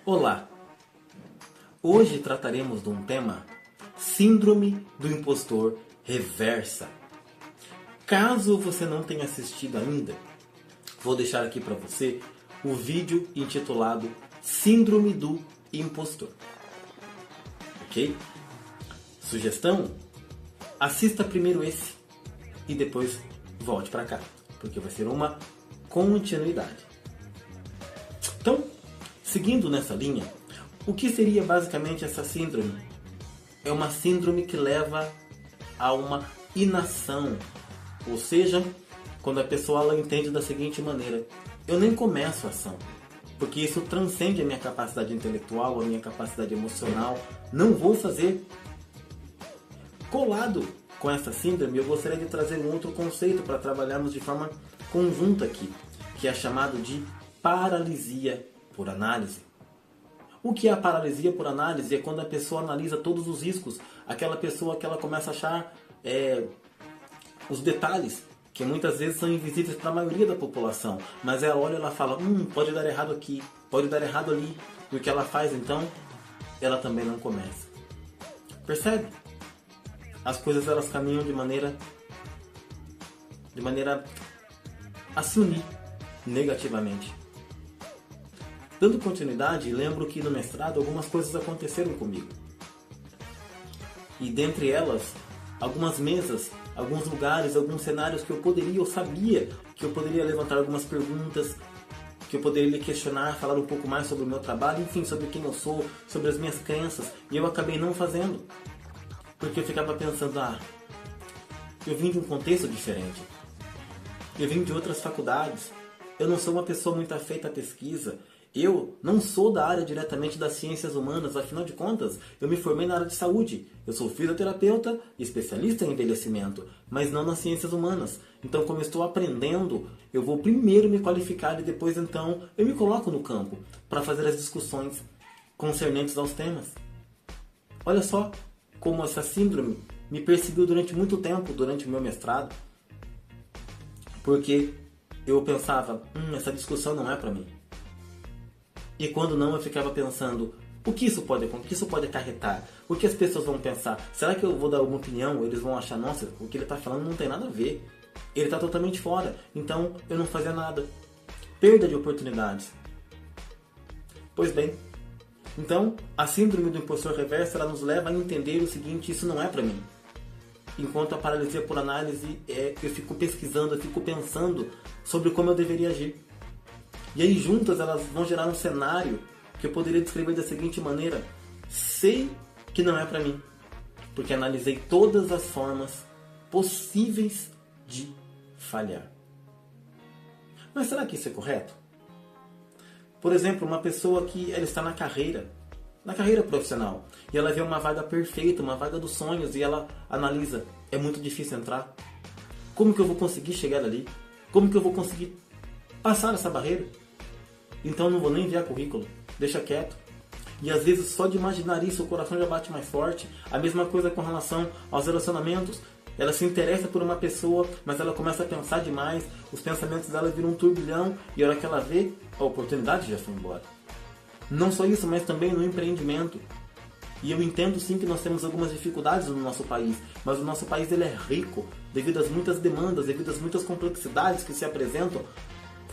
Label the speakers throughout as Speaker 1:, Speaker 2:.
Speaker 1: Olá! Hoje trataremos de um tema: Síndrome do Impostor Reversa. Caso você não tenha assistido ainda, vou deixar aqui para você o vídeo intitulado Síndrome do Impostor. Ok? Sugestão? Assista primeiro esse e depois volte para cá, porque vai ser uma continuidade. Então, seguindo nessa linha, o que seria basicamente essa síndrome? É uma síndrome que leva a uma inação. Ou seja, quando a pessoa ela entende da seguinte maneira: eu nem começo a ação, porque isso transcende a minha capacidade intelectual, a minha capacidade emocional, não vou fazer. Colado com essa síndrome, eu gostaria de trazer um outro conceito para trabalharmos de forma conjunta aqui, que é chamado de paralisia por análise. O que é a paralisia por análise? É quando a pessoa analisa todos os riscos. Aquela pessoa que ela começa a achar os detalhes, que muitas vezes são invisíveis para a maioria da população. Mas ela olha e ela fala, pode dar errado aqui, pode dar errado ali. E o que ela faz então? Ela também não começa. Percebe? As coisas elas caminham de maneira a se unir negativamente. Dando continuidade, lembro que no mestrado algumas coisas aconteceram comigo. E dentre elas, algumas mesas, alguns lugares, alguns cenários que eu sabia que eu poderia levantar algumas perguntas, que eu poderia lhe questionar, falar um pouco mais sobre o meu trabalho, enfim, sobre quem eu sou, sobre as minhas crenças, e eu acabei não fazendo. Porque eu ficava pensando, eu vim de um contexto diferente. Eu vim de outras faculdades. Eu não sou uma pessoa muito afeita à pesquisa. Eu não sou da área diretamente das ciências humanas, afinal de contas, eu me formei na área de saúde. Eu sou fisioterapeuta e especialista em envelhecimento, mas não nas ciências humanas. Então, como eu estou aprendendo, eu vou primeiro me qualificar e depois, então, eu me coloco no campo para fazer as discussões concernentes aos temas. Olha só como essa síndrome me perseguiu durante muito tempo, durante o meu mestrado, porque eu pensava, essa discussão não é para mim. E quando não, eu ficava pensando, o que isso pode acarretar? O que as pessoas vão pensar? Será que eu vou dar alguma opinião? Eles vão achar, nossa, o que ele está falando não tem nada a ver. Ele está totalmente fora. Então, eu não fazia nada. Perda de oportunidades. Pois bem, então, a síndrome do impostor reverso, ela nos leva a entender o seguinte, isso não é para mim. Enquanto a paralisia por análise, eu fico pesquisando, eu fico pensando sobre como eu deveria agir. E aí juntas elas vão gerar um cenário que eu poderia descrever da seguinte maneira: sei que não é para mim, porque analisei todas as formas possíveis de falhar. Mas será que isso é correto? Por exemplo, uma pessoa que ela está na carreira profissional, e ela vê uma vaga perfeita, uma vaga dos sonhos, e ela analisa, é muito difícil entrar. Como que eu vou conseguir chegar ali? Como que eu vou conseguir passar essa barreira? Então não vou nem enviar currículo, deixa quieto. E às vezes só de imaginar isso o coração já bate mais forte. A mesma coisa com relação aos relacionamentos. Ela se interessa por uma pessoa, mas ela começa a pensar demais, os pensamentos dela viram um turbilhão, e a hora que ela vê, a oportunidade já foi embora. Não só isso, mas também no empreendimento. E eu entendo sim que nós temos algumas dificuldades no nosso país, mas o nosso país ele é rico, devido às muitas demandas, devido às muitas complexidades que se apresentam.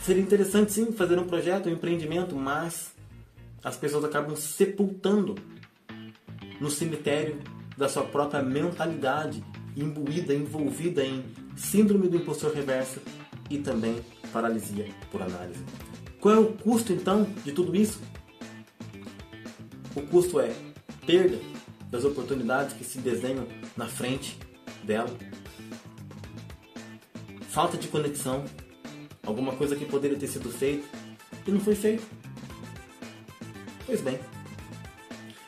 Speaker 1: Seria interessante sim fazer um projeto, um empreendimento, mas as pessoas acabam sepultando no cemitério da sua própria mentalidade, imbuída, envolvida em síndrome do impostor reverso e também paralisia por análise. Qual é o custo então de tudo isso? O custo é perda das oportunidades que se desenham na frente dela, falta de conexão, alguma coisa que poderia ter sido feita e não foi feito. Pois bem,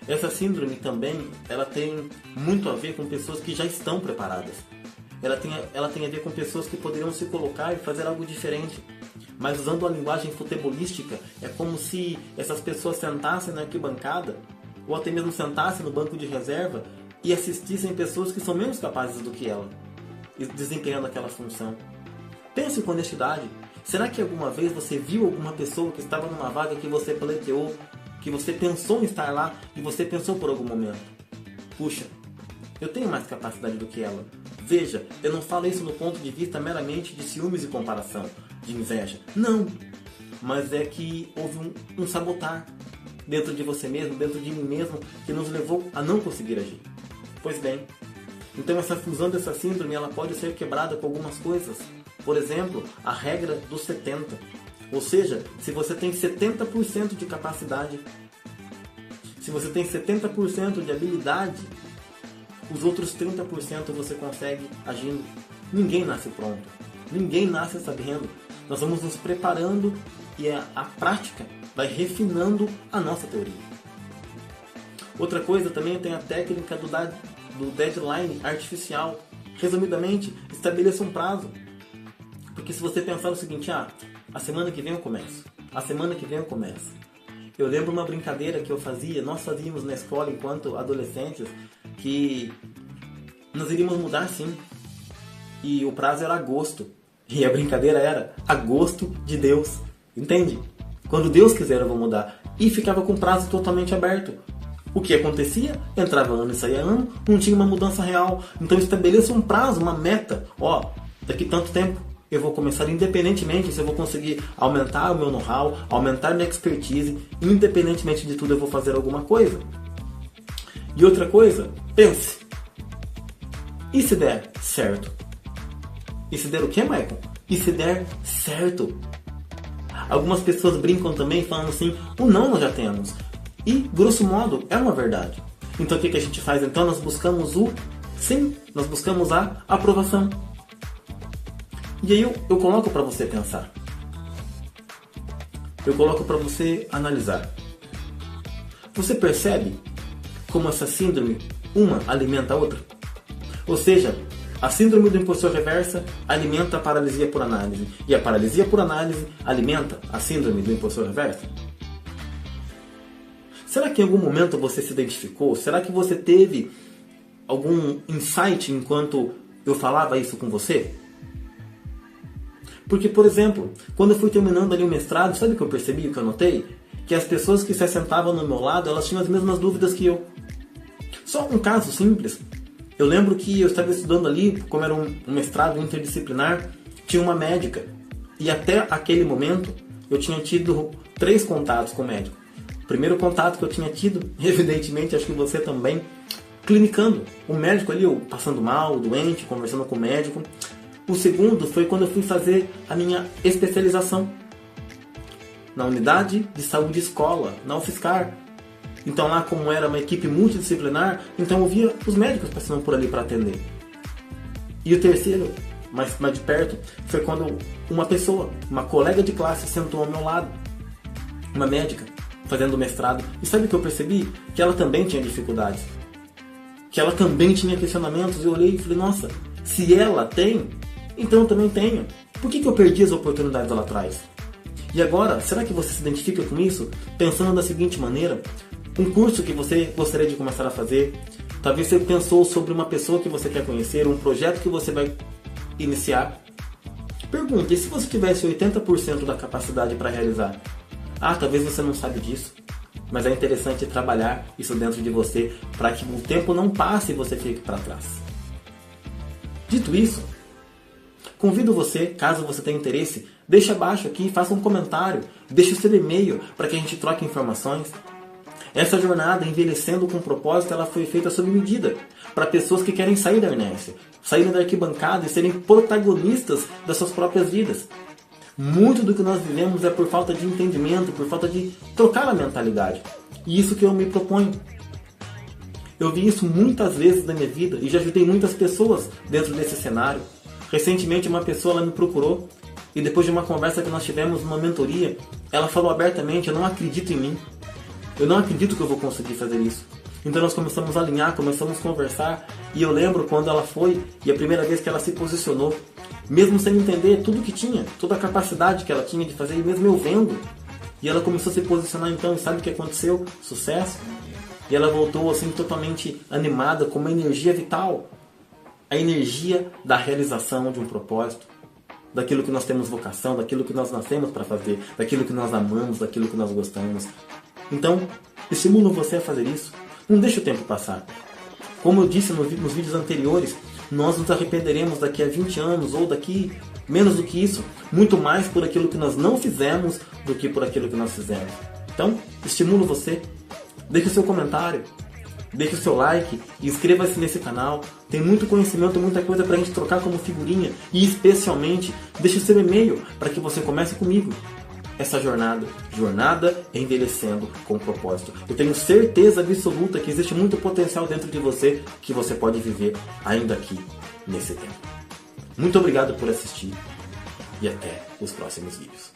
Speaker 1: essa síndrome também ela tem muito a ver com pessoas que já estão preparadas. Ela tem a ver com pessoas que poderiam se colocar e fazer algo diferente. Mas usando a linguagem futebolística, é como se essas pessoas sentassem na arquibancada ou até mesmo sentassem no banco de reserva e assistissem pessoas que são menos capazes do que ela, desempenhando aquela função. Pense com honestidade. Será que alguma vez você viu alguma pessoa que estava numa vaga que você pleiteou, que você pensou em estar lá e você pensou por algum momento. Puxa, eu tenho mais capacidade do que ela. Veja, eu não falo isso no ponto de vista meramente de ciúmes e comparação, de inveja. Não! Mas é que houve um sabotar dentro de você mesmo, dentro de mim mesmo, que nos levou a não conseguir agir. Pois bem, então essa fusão dessa síndrome, ela pode ser quebrada com algumas coisas. Por exemplo, a regra dos 70. Ou seja, se você tem 70% de capacidade, se você tem 70% de habilidade, os outros 30% você consegue agindo. Ninguém nasce pronto. Ninguém nasce sabendo. Nós vamos nos preparando e a prática vai refinando a nossa teoria. Outra coisa também tem a técnica do deadline artificial. Resumidamente, estabeleça um prazo. Porque se você pensar o seguinte, a semana que vem eu começo. A semana que vem eu começo. Eu lembro uma brincadeira que nós fazíamos na escola enquanto adolescentes, que nós iríamos mudar sim. E o prazo era agosto. E a brincadeira era agosto de Deus. Entende? Quando Deus quiser eu vou mudar. E ficava com o prazo totalmente aberto. O que acontecia? Entrava ano e saía ano, não tinha uma mudança real. Então estabeleça um prazo, uma meta. Daqui tanto tempo eu vou começar, independentemente se eu vou conseguir aumentar o meu know-how, aumentar minha expertise, independentemente de tudo eu vou fazer alguma coisa. E outra coisa, pense. E se der certo? E se der o quê, Michael? E se der certo? Algumas pessoas brincam também falando assim, o não nós já temos. E, grosso modo, é uma verdade. Então o que a gente faz? Então nós buscamos o sim, nós buscamos a aprovação. E aí eu coloco para você pensar. Eu coloco para você analisar. Você percebe como essa síndrome, uma alimenta a outra? Ou seja, a síndrome do impostor reversa alimenta a paralisia por análise. E a paralisia por análise alimenta a síndrome do impostor reversa? Será que em algum momento você se identificou? Será que você teve algum insight enquanto eu falava isso com você? Porque, por exemplo, quando eu fui terminando ali o mestrado, sabe o que eu percebi, o que eu notei? Que as pessoas que se assentavam no meu lado, elas tinham as mesmas dúvidas que eu. Só um caso simples. Eu lembro que eu estava estudando ali, como era um mestrado interdisciplinar, tinha uma médica. E até aquele momento, eu tinha tido 3 contatos com o médico. O primeiro contato que eu tinha tido, evidentemente, acho que você também, clinicando. O médico ali, eu passando mal, doente, conversando com o médico. O segundo foi quando eu fui fazer a minha especialização na unidade de saúde escola, na UFSCar. Então lá, como era uma equipe multidisciplinar, então eu via os médicos passando por ali para atender. E o terceiro, mais de perto, foi quando uma pessoa, uma colega de classe, sentou ao meu lado. Uma médica, fazendo mestrado. E sabe o que eu percebi? Que ela também tinha dificuldades. Que ela também tinha questionamentos. Eu olhei e falei, nossa, se ela tem, então eu também tenho. Por que eu perdi as oportunidades lá atrás? E agora, será que você se identifica com isso? Pensando da seguinte maneira, um curso que você gostaria de começar a fazer, talvez você pensou sobre uma pessoa que você quer conhecer, um projeto que você vai iniciar. Pergunta, e se você tivesse 80% da capacidade para realizar? Talvez você não sabe disso, mas é interessante trabalhar isso dentro de você para que o tempo não passe e você fique para trás. Dito isso, convido você, caso você tenha interesse, deixe abaixo aqui, faça um comentário, deixe o seu e-mail para que a gente troque informações. Essa jornada, Envelhecendo com Propósito, ela foi feita sob medida para pessoas que querem sair da inércia, saírem da arquibancada e serem protagonistas das suas próprias vidas. Muito do que nós vivemos é por falta de entendimento, por falta de trocar a mentalidade. E isso que eu me proponho. Eu vi isso muitas vezes na minha vida e já ajudei muitas pessoas dentro desse cenário. Recentemente uma pessoa ela me procurou e depois de uma conversa que nós tivemos numa mentoria, ela falou abertamente, eu não acredito em mim. Eu não acredito que eu vou conseguir fazer isso. Então nós começamos a alinhar, começamos a conversar. E eu lembro quando ela foi, e a primeira vez que ela se posicionou, mesmo sem entender tudo que tinha, toda a capacidade que ela tinha de fazer, e mesmo eu vendo. E ela começou a se posicionar então, e sabe o que aconteceu? Sucesso. E ela voltou assim totalmente animada, com uma energia vital. A energia da realização de um propósito. Daquilo que nós temos vocação, daquilo que nós nascemos para fazer, daquilo que nós amamos, daquilo que nós gostamos. Então, estimulo você a fazer isso. Não deixe o tempo passar. Como eu disse nos vídeos anteriores, nós nos arrependeremos daqui a 20 anos ou daqui menos do que isso, muito mais por aquilo que nós não fizemos do que por aquilo que nós fizemos. Então, estimulo você, deixe o seu comentário, deixe o seu like e inscreva-se nesse canal. Tem muito conhecimento, muita coisa para a gente trocar como figurinha e especialmente deixe o seu e-mail para que você comece comigo essa jornada envelhecendo com propósito. Eu tenho certeza absoluta que existe muito potencial dentro de você que você pode viver ainda aqui nesse tempo. Muito obrigado por assistir e até os próximos vídeos.